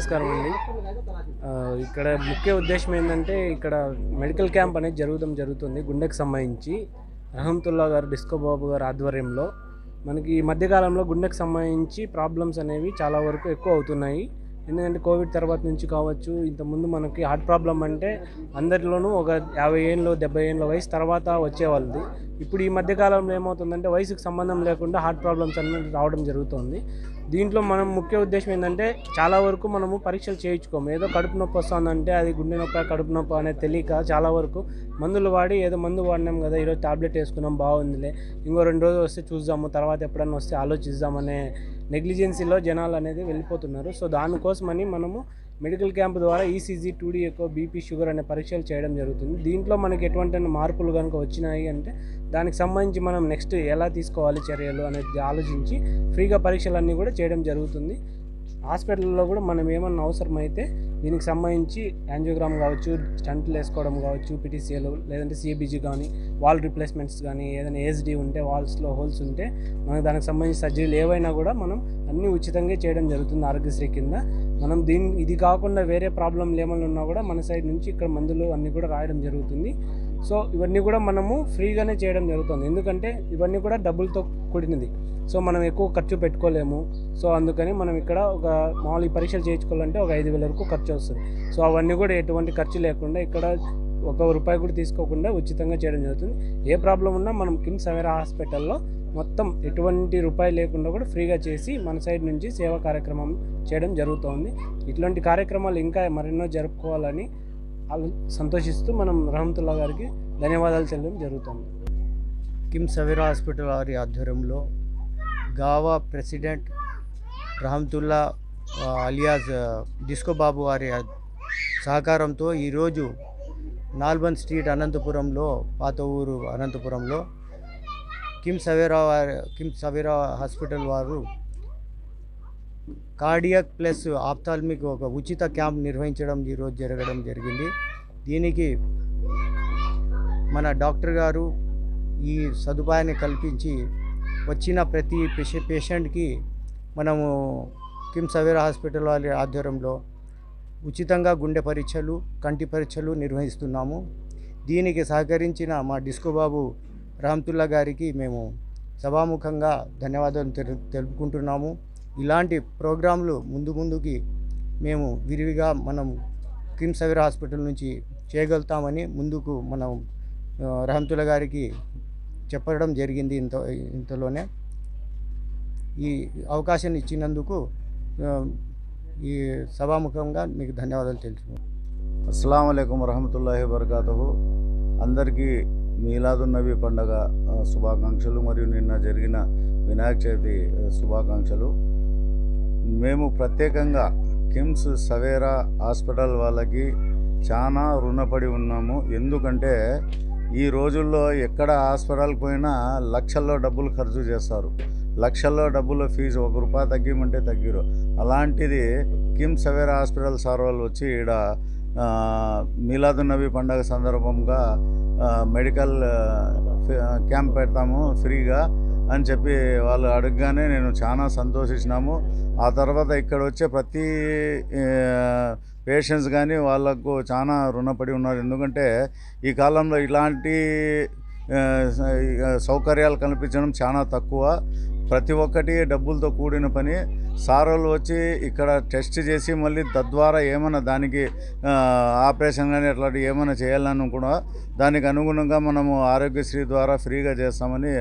నమస్కారం అండి. ఇక్కడ ముఖ్య ఉద్దేశం ఏంటంటే ఇక్కడ మెడికల్ క్యాంప్ అనేది జరుగుతుంది గుండెకి సంబంధించి. రహమతుల్లా గారు, డిస్కో బాబు గారు ఆధ్వర్యంలో మనకి ఈ మధ్యకాలంలో గుండెకి సంబంధించి ప్రాబ్లమ్స్ అనేవి చాలా వరకు ఎక్కువ అవుతున్నాయి. ఎందుకంటే కోవిడ్ తర్వాత నుంచి కావచ్చు, ఇంతకుముందు మనకి హార్ట్ ప్రాబ్లం అంటే అందరిలోనూ ఒక 50 ఏళ్ళు 70 ఏళ్ళ వయసు తర్వాత వచ్చేవాళ్ళది. ఇప్పుడు ఈ మధ్యకాలంలో ఏమవుతుందంటే వయసుకు సంబంధం లేకుండా హార్ట్ ప్రాబ్లమ్స్ అనేది రావడం జరుగుతుంది. దీంట్లో మనం ముఖ్య ఉద్దేశం ఏంటంటే చాలా వరకు మనము పరీక్షలు చేయించుకోము. ఏదో కడుపు నొప్పి వస్తుందంటే అది గుండె నొప్పి కడుపు నొప్పి అనేది తెలియక చాలా వరకు మందులు వాడి ఏదో మందు వాడినాం కదా, ఈరోజు టాబ్లెట్ వేసుకున్నాం బాగుందిలే, ఇంకో 2 రోజులు వస్తే చూద్దాము, తర్వాత ఎప్పుడన్నా వస్తే ఆలోచిద్దామనే నెగ్లిజెన్సీలో జనాలు అనేది వెళ్ళిపోతున్నారు. సో దానికోసమని మనము మెడికల్ క్యాంప్ ద్వారా ECG, 2D echo, BP, sugar అనే పరీక్షలు చేయడం జరుగుతుంది. దీంట్లో మనకి ఎటువంటి మార్పులు కనుక వచ్చినాయి అంటే దానికి సంబంధించి మనం నెక్స్ట్ ఎలా తీసుకోవాలి చర్యలు అనేది ఆలోచించి ఫ్రీగా పరీక్షలన్నీ కూడా చేయడం జరుగుతుంది. హాస్పిటల్లో కూడా మనం ఏమన్నా అవసరమైతే దీనికి సంబంధించి యాంజియోగ్రామ్ కావచ్చు, స్టంట్లు వేసుకోవడం కావచ్చు, పిటిసిఎల్ లేదంటే సిబిజీ కానీ, వాల్ రిప్లేస్మెంట్స్ కానీ, ఏదైనా ఏఎస్డి ఉంటే వాల్స్లో హోల్స్ ఉంటే మనకు దానికి సంబంధించి సర్జరీలు ఏవైనా కూడా మనం అన్నీ ఉచితంగా చేయడం జరుగుతుంది ఆరోగ్యశ్రీ కింద. మనం ఇది కాకుండా వేరే ప్రాబ్లంలు ఏమైనా ఉన్నా కూడా మన సైడ్ నుంచి ఇక్కడ మందులు అన్నీ కూడా రాయడం జరుగుతుంది. సో ఇవన్నీ కూడా మనము ఫ్రీగానే చేయడం జరుగుతుంది. ఎందుకంటే ఇవన్నీ కూడా డబ్బులతో కూడినది. సో మనం ఎక్కువ ఖర్చు పెట్టుకోలేము. సో అందుకని మనం ఇక్కడ ఒక మామూలు పరీక్షలు చేయించుకోవాలంటే ఒక 5,000 వరకు ఖర్చు వస్తుంది. సో అవన్నీ కూడా ఎటువంటి ఖర్చు లేకుండా ఇక్కడ ₹1 కూడా తీసుకోకుండా ఉచితంగా చేయడం జరుగుతుంది. ఏ ప్రాబ్లం ఉన్నా మనం కిమ్స్ సవేరా హాస్పిటల్లో మొత్తం ఎటువంటి రూపాయి లేకుండా కూడా ఫ్రీగా చేసి మన సైడ్ నుంచి సేవా కార్యక్రమం చేయడం జరుగుతుంది. ఇట్లాంటి కార్యక్రమాలు ఇంకా మరెన్నో జరుపుకోవాలని సంతోషిస్తూ మనం రహమతుల్లా గారికి ధన్యవాదాలు తెలియడం జరుగుతుంది. కిమ్స్ సవేరా హాస్పిటల్ వారి ఆధ్వర్యంలో గావా ప్రెసిడెంట్ రహమతుల్లా అలియాస్ డిస్కో బాబు వారి సహకారంతో ఈరోజు నాల్బన్ స్ట్రీట్ అనంతపురంలో, పాత ఊరు అనంతపురంలో కిమ్స్ సవేరా హాస్పిటల్ వారు కార్డియాక్ ప్లస్ ఆప్థాల్మిక్ ఒక ఉచిత క్యాంప్ నిర్వహించడం ఈరోజు జరగడం జరిగింది. దీనికి మన డాక్టర్ గారు ఈ సదుపాయాన్ని కల్పించి వచ్చిన ప్రతి పేషెంట్కి మనము కిమ్స్ సవేరా హాస్పిటల్ వారి ఆధ్వర్యంలో ఉచితంగా గుండె పరీక్షలు, కంటి పరీక్షలు నిర్వహిస్తున్నాము. దీనికి సహకరించిన మా డిస్కో బాబు రహమతుల్లా గారికి మేము సభాముఖంగా ధన్యవాదాలు తెలుపుకుంటున్నాము. ఇలాంటి ప్రోగ్రాంలు ముందుకి మేము విరివిగా మనం కిమ్స్ సవేరా హాస్పిటల్ నుంచి చేయగలుగుతామని ముందుకు మనం రహమతుల్లా గారికి చెప్పడం జరిగింది. ఇంతలోనే ఈ అవకాశాన్ని ఇచ్చినందుకు ఈ సభాముఖంగా మీకు ధన్యవాదాలు తెలుసుకుంటాను. అస్సలాము అలైకుం వరహమతుల్లాహి వబరకాతుహు. అందరికీ మీలాదున్ నబీ పండగ శుభాకాంక్షలు మరియు నిన్న జరిగిన వినాయక చవితి శుభాకాంక్షలు. మేము ప్రత్యేకంగా కిమ్స్ సవేరా హాస్పిటల్ వాళ్ళకి చాలా రుణపడి ఉన్నాము. ఎందుకంటే ఈ రోజుల్లో ఎక్కడ హాస్పిటల్కి పోయినా లక్షల్లో డబ్బులు ఖర్చు చేస్తారు. లక్షల్లో డబ్బుల ఫీజు ₹1 తగ్గిమంటే తగ్గిరు. అలాంటిది కిమ్స్ సవేరా హాస్పిటల్ సార్ వాళ్ళు వచ్చి ఈడ మీలాదున్ నబీ పండగ సందర్భంగా మెడికల్ క్యాంప్ పెడతాము ఫ్రీగా అని చెప్పి వాళ్ళు అడగగానే నేను చాలా సంతోషించినాము. ఆ తర్వాత ఇక్కడ వచ్చే ప్రతి పేషెంట్స్ కానీ వాళ్ళకు చాలా రుణపడి ఉన్నారు. ఎందుకంటే ఈ కాలంలో ఇలాంటి సౌకర్యాలు కల్పించడం చాలా తక్కువ. ప్రతి ఒక్కటి డబ్బులతో కూడిన పని. సారోళ్ళు వచ్చి ఇక్కడ టెస్ట్ చేసి మళ్ళీ తద్వారా ఏమైనా దానికి ఆపరేషన్ కానీ అట్లాంటివి ఏమైనా చేయాలని కూడా దానికి అనుగుణంగా మనము ఆరోగ్యశ్రీ ద్వారా ఫ్రీగా చేస్తామని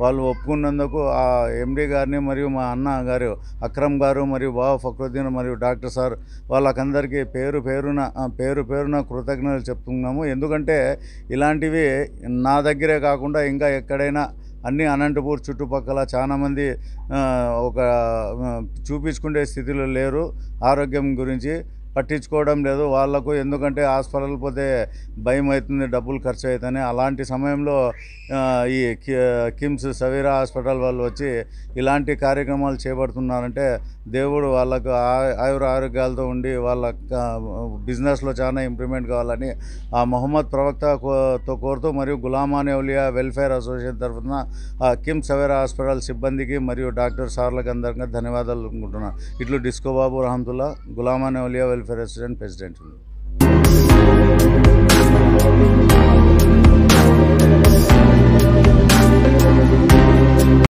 వాళ్ళు ఒప్పుకున్నందుకు ఆ ఎండి గారిని మరియు మా అన్న గారు అక్రమ్ గారు మరియు బాబా ఫక్రుద్దీన్ మరియు డాక్టర్ సార్ వాళ్ళకందరికీ పేరు పేరున కృతజ్ఞతలు చెప్తున్నాము. ఎందుకంటే ఇలాంటివి నా దగ్గరే కాకుండా ఇంకా ఎక్కడైనా అన్ని అనంతపూర్ చుట్టుపక్కల చాలామంది ఒక చూపించుకునే స్థితిలో లేరు ఆరోగ్యం గురించి. పట్టించుకోవడం లేదు వాళ్ళకు. ఎందుకంటే హాస్పిటల్ పోతే భయం అవుతుంది, డబ్బులు ఖర్చు అవుతాయి. అలాంటి సమయంలో ఈ కిమ్స్ సవీరా హాస్పిటల్ వాళ్ళు వచ్చి ఇలాంటి కార్యక్రమాలు చేపడుతున్నారంటే దేవుడు వాళ్ళకు ఆయుర ఆరోగ్యాలతో ఉండి వాళ్ళ బిజినెస్లో చాలా ఇంప్రూవ్మెంట్ కావాలని ఆ మొహమ్మద్ ప్రవక్తతో కోరుతూ మరియు గులామాన్ ఔలియా వెల్ఫేర్ అసోసియేషన్ తరఫున కిమ్స్ సవీరా హాస్పిటల్ సిబ్బందికి మరియు డాక్టర్ సార్లకు అందరికీ ధన్యవాదాలు అనుకుంటున్నాను. ఇట్లు disco Babu Rahmatullah, Gulaman Auliya welfare association president.